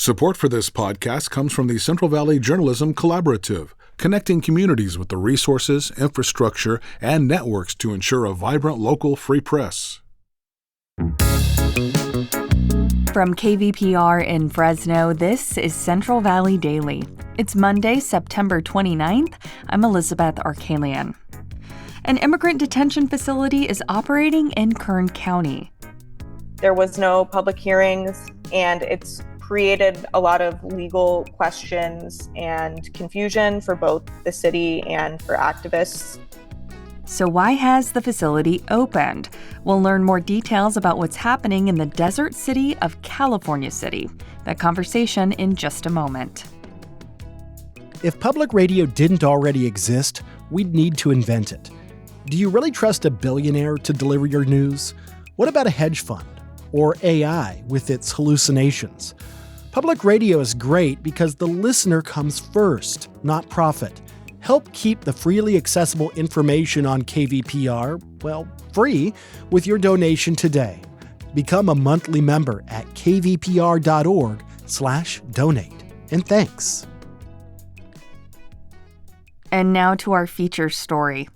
Support for this podcast comes from the Central Valley Journalism Collaborative, connecting communities with the resources, infrastructure, and networks to ensure a vibrant local free press. From KVPR in Fresno, this is Central Valley Daily. It's Monday, September 29th. I'm Elizabeth Arkalian. An immigrant detention facility is operating in Kern County. There was no public hearings, and it's created a lot of legal questions and confusion for both the city and for activists. So why has the facility opened? We'll learn more details about what's happening in the desert city of California City. That conversation in just a moment. If public radio didn't already exist, we'd need to invent it. Do you really trust a billionaire to deliver your news? What about a hedge fund? Or AI with its hallucinations? Public radio is great because the listener comes first, not profit. Help keep the freely accessible information on KVPR, free with your donation today. Become a monthly member at kvpr.org/donate. And thanks. And now to our feature story.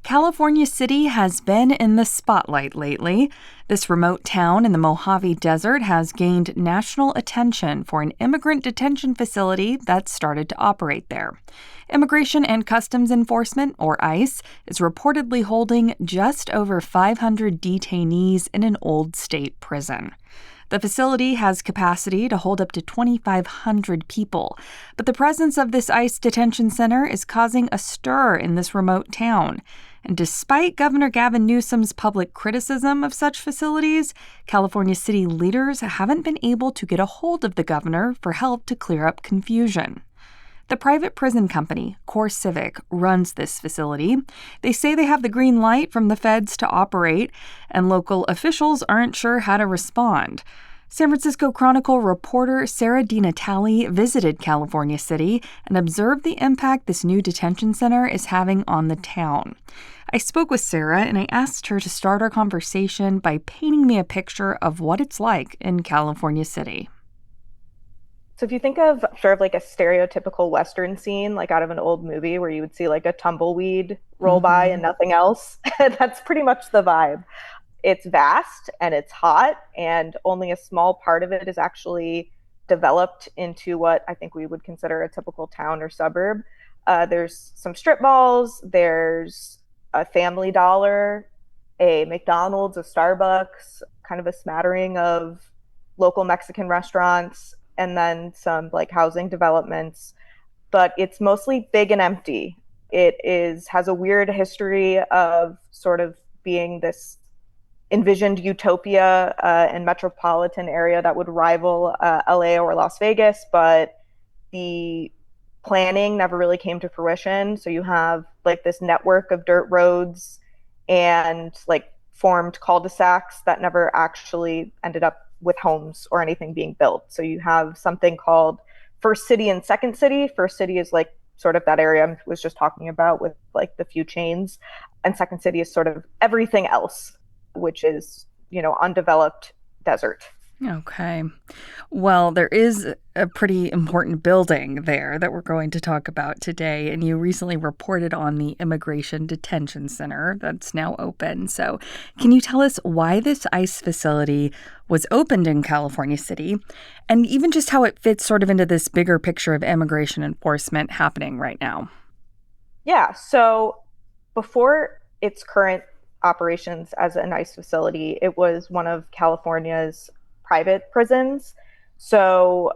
California City has been in the spotlight lately. This remote town in the Mojave Desert has gained national attention for an immigrant detention facility that started to operate there. Immigration and Customs Enforcement, or ICE, is reportedly holding just over 500 detainees in an old state prison. The facility has capacity to hold up to 2,500 people, but the presence of this ICE detention center is causing a stir in this remote town. And despite Governor Gavin Newsom's public criticism of such facilities, California city leaders haven't been able to get a hold of the governor for help to clear up confusion. The private prison company, CoreCivic, runs this facility. They say they have the green light from the feds to operate, and local officials aren't sure how to respond. San Francisco Chronicle reporter Sara DiNatale visited California City and observed the impact this new detention center is having on the town. I spoke with Sara and I asked her to start our conversation by painting me a picture of what it's like in California City. So if you think of sort of like a stereotypical Western scene, like out of an old movie where you would see like a tumbleweed roll by and nothing else, that's pretty much the vibe. It's vast and it's hot, and only a small part of it is actually developed into what I think we would consider a typical town or suburb. There's some strip malls, there's a Family Dollar, a McDonald's, a Starbucks, kind of a smattering of local Mexican restaurants, and then some like housing developments, but it's mostly big and empty. It has a weird history of sort of being this envisioned utopia and metropolitan area that would rival LA or Las Vegas, but the planning never really came to fruition. So you have like this network of dirt roads and like formed cul-de-sacs that never actually ended up with homes or anything being built. So you have something called First City and Second City. First City is like sort of that area I was just talking about with like the few chains. And Second City is sort of everything else, which is, undeveloped desert. Okay. Well, there is a pretty important building there that we're going to talk about today, and you recently reported on the Immigration Detention Center that's now open. So can you tell us why this ICE facility was opened in California City, and even just how it fits sort of into this bigger picture of immigration enforcement happening right now? Yeah. So before its current operations as an ICE facility, it was one of California's private prisons. So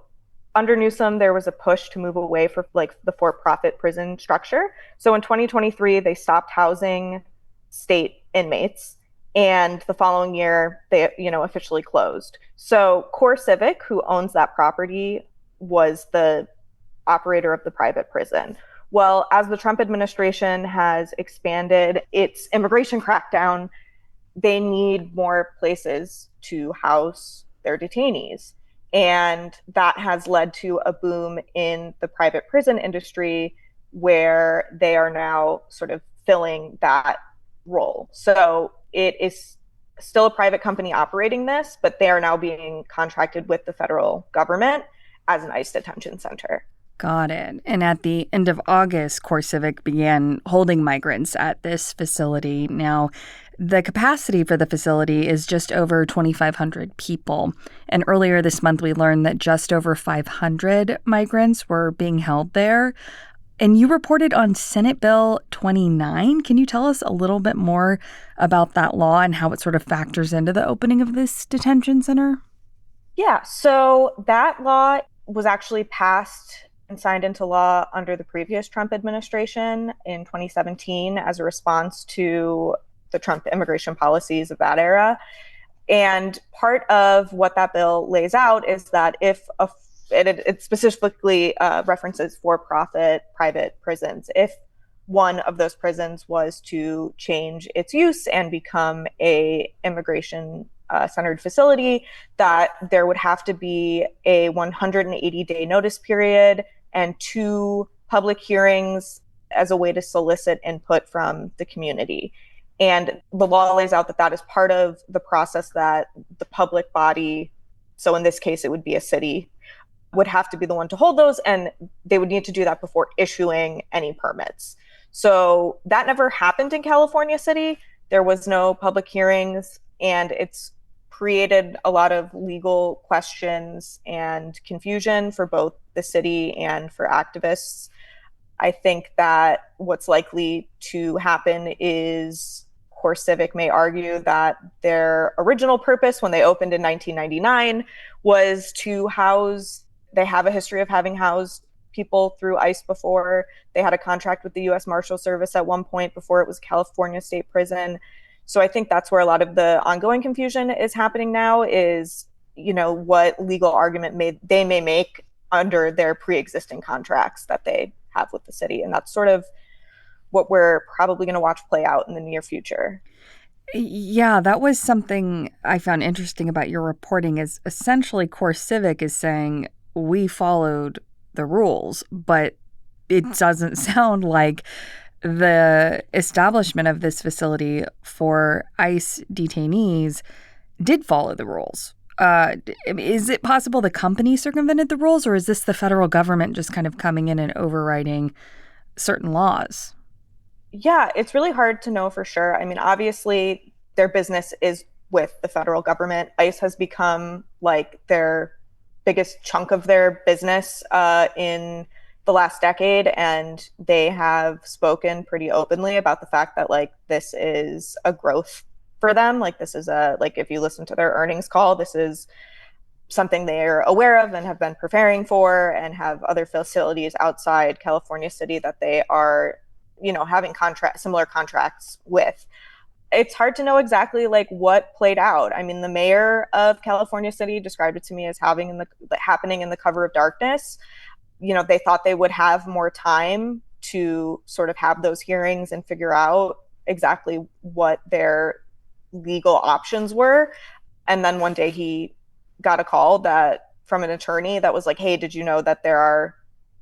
under Newsom, there was a push to move away from like the for-profit prison structure. So in 2023, they stopped housing state inmates, and the following year they, officially closed. So CoreCivic, who owns that property, was the operator of the private prison. Well, as the Trump administration has expanded its immigration crackdown, they need more places to house their detainees. And that has led to a boom in the private prison industry where they are now sort of filling that role. So it is still a private company operating this, but they are now being contracted with the federal government as an ICE detention center. Got it. And at the end of August, CoreCivic began holding migrants at this facility. Now, the capacity for the facility is just over 2,500 people. And earlier this month, we learned that just over 500 migrants were being held there. And you reported on Senate Bill 29. Can you tell us a little bit more about that law and how it sort of factors into the opening of this detention center? Yeah, so that law was actually passed and signed into law under the previous Trump administration in 2017 as a response to the Trump immigration policies of that era. And part of what that bill lays out is that if it specifically references for-profit private prisons, if one of those prisons was to change its use and become a immigration centered facility, that there would have to be a 180-day notice period and 2 public hearings as a way to solicit input from the community. And the law lays out that that is part of the process that the public body, so in this case it would be a city, would have to be the one to hold those, and they would need to do that before issuing any permits. So that never happened in California City. There was no public hearings, and it's created a lot of legal questions and confusion for both the city and for activists. I think that what's likely to happen is CoreCivic may argue that their original purpose when they opened in 1999 was to house, they have a history of having housed people through ICE before. They had a contract with the U.S. Marshal Service at one point before it was California State Prison. So I think that's where a lot of the ongoing confusion is happening now is, what legal argument they may make under their pre-existing contracts that they have with the city. And that's sort of what we're probably going to watch play out in the near future. Yeah, that was something I found interesting about your reporting is essentially CoreCivic is saying we followed the rules, but it doesn't sound like the establishment of this facility for ICE detainees did follow the rules. Is it possible the company circumvented the rules, or is this the federal government just kind of coming in and overriding certain laws? Yeah, it's really hard to know for sure. I mean, obviously, their business is with the federal government. ICE has become like their biggest chunk of their business in the last decade, and they have spoken pretty openly about the fact that this is a growth for them. This is if you listen to their earnings call, this is something they're aware of and have been preparing for, and have other facilities outside California City that they are, having similar contracts with. It's hard to know exactly what played out. I mean, the mayor of California City described it to me as happening in the cover of darkness. They thought they would have more time to sort of have those hearings and figure out exactly what their legal options were. And then one day he got a call from an attorney that was like, hey, did you know that there are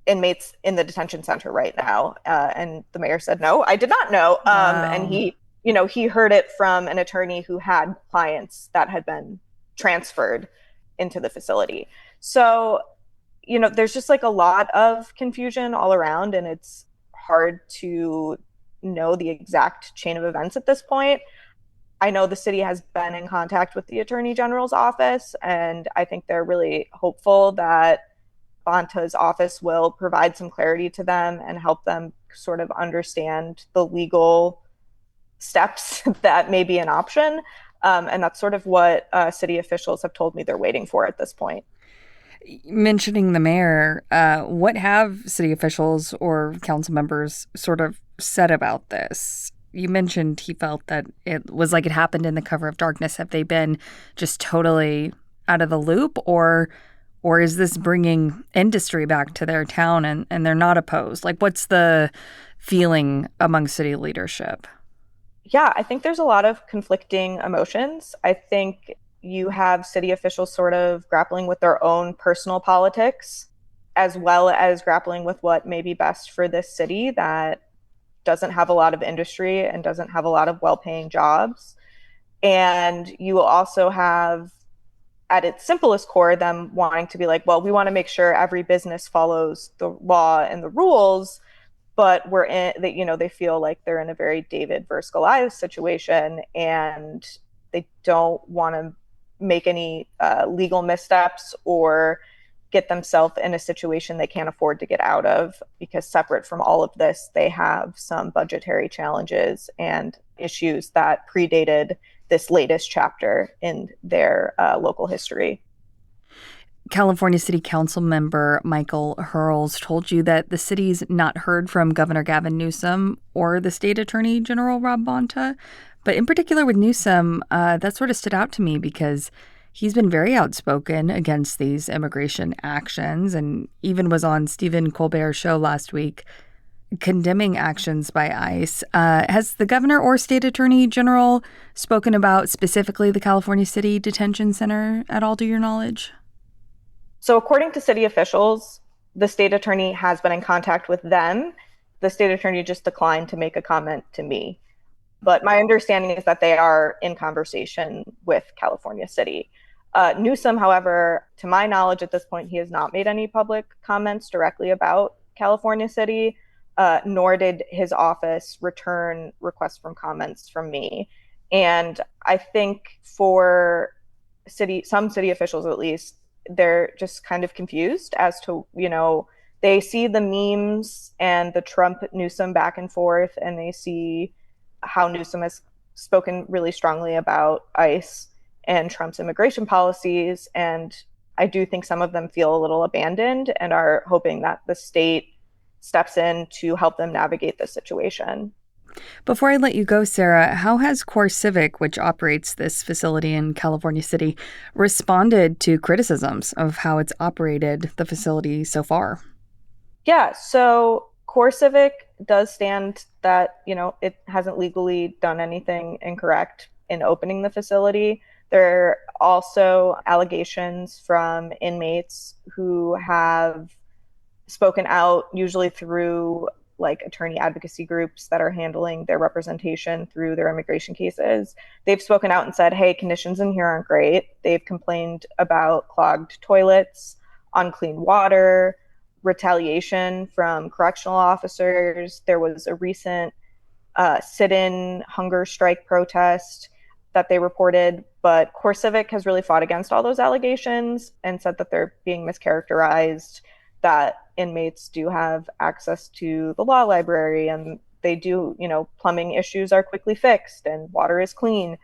inmates in the detention center right now? And the mayor said, no, I did not know. Wow. And he heard it from an attorney who had clients that had been transferred into the facility. So, there's just a lot of confusion all around, and it's hard to know the exact chain of events at this point. I know the city has been in contact with the Attorney General's office, and I think they're really hopeful that Bonta's office will provide some clarity to them and help them sort of understand the legal steps that may be an option. And that's sort of what city officials have told me they're waiting for at this point. Mentioning the mayor, what have city officials or council members sort of said about this? You mentioned he felt that it was like it happened in the cover of darkness. Have they been just totally out of the loop, or is this bringing industry back to their town and they're not opposed? What's the feeling among city leadership? Yeah, I think there's a lot of conflicting emotions. I think you have city officials sort of grappling with their own personal politics, as well as grappling with what may be best for this city that doesn't have a lot of industry and doesn't have a lot of well-paying jobs. And you will also have at its simplest core, them wanting to be like, well, we want to make sure every business follows the law and the rules, but we're in that, they feel like they're in a very David versus Goliath situation, and they don't want to make any legal missteps or get themselves in a situation they can't afford to get out of, because separate from all of this, they have some budgetary challenges and issues that predated this latest chapter in their local history. California City Council member Michael Hurls told you that the city's not heard from Governor Gavin Newsom or the state attorney general Rob Bonta. But in particular with Newsom, that sort of stood out to me because he's been very outspoken against these immigration actions and even was on Stephen Colbert's show last week condemning actions by ICE. Has the governor or state attorney general spoken about specifically the California City Detention Center at all, to your knowledge? So according to city officials, the state attorney has been in contact with them. The state attorney just declined to make a comment to me. But my understanding is that they are in conversation with California City. Newsom, however, to my knowledge at this point, he has not made any public comments directly about California City, nor did his office return requests from comments from me. And I think for some city officials at least, they're just kind of confused as to, they see the memes and the Trump-Newsom back and forth, and they see how Newsom has spoken really strongly about ICE and Trump's immigration policies. And I do think some of them feel a little abandoned and are hoping that the state steps in to help them navigate this situation. Before I let you go, Sara, how has CoreCivic, which operates this facility in California City, responded to criticisms of how it's operated the facility so far? Yeah, so CoreCivic does stand that, it hasn't legally done anything incorrect in opening the facility. There are also allegations from inmates who have spoken out, usually through attorney advocacy groups that are handling their representation through their immigration cases. They've spoken out and said, hey, conditions in here aren't great. They've complained about clogged toilets, unclean water, retaliation from correctional officers. There was a recent sit-in hunger strike protest that they reported, but CoreCivic has really fought against all those allegations and said that they're being mischaracterized, that inmates do have access to the law library and they do, plumbing issues are quickly fixed and water is clean.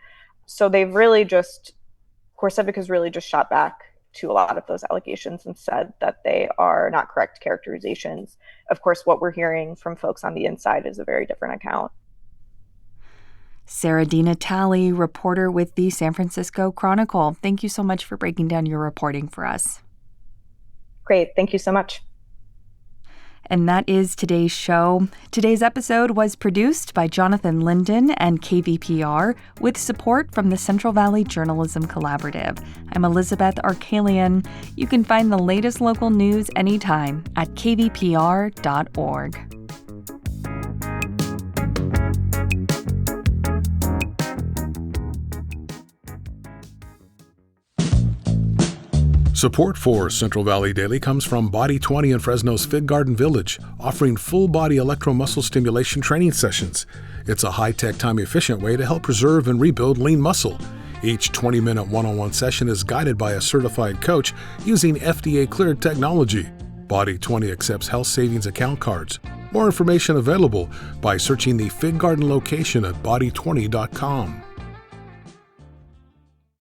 So CoreCivic has really just shot back to a lot of those allegations and said that they are not correct characterizations. Of course, what we're hearing from folks on the inside is a very different account. Sara DiNatale, reporter with the San Francisco Chronicle. Thank you so much for breaking down your reporting for us. Great. Thank you so much. And that is today's show. Today's episode was produced by Jonathan Linden and KVPR with support from the Central Valley Journalism Collaborative. I'm Elizabeth Arkalian. You can find the latest local news anytime at kvpr.org. Support for Central Valley Daily comes from Body 20 in Fresno's Fig Garden Village, offering full-body electromuscle stimulation training sessions. It's a high-tech, time-efficient way to help preserve and rebuild lean muscle. Each 20-minute one-on-one session is guided by a certified coach using FDA-cleared technology. Body 20 accepts health savings account cards. More information available by searching the Fig Garden location at body20.com.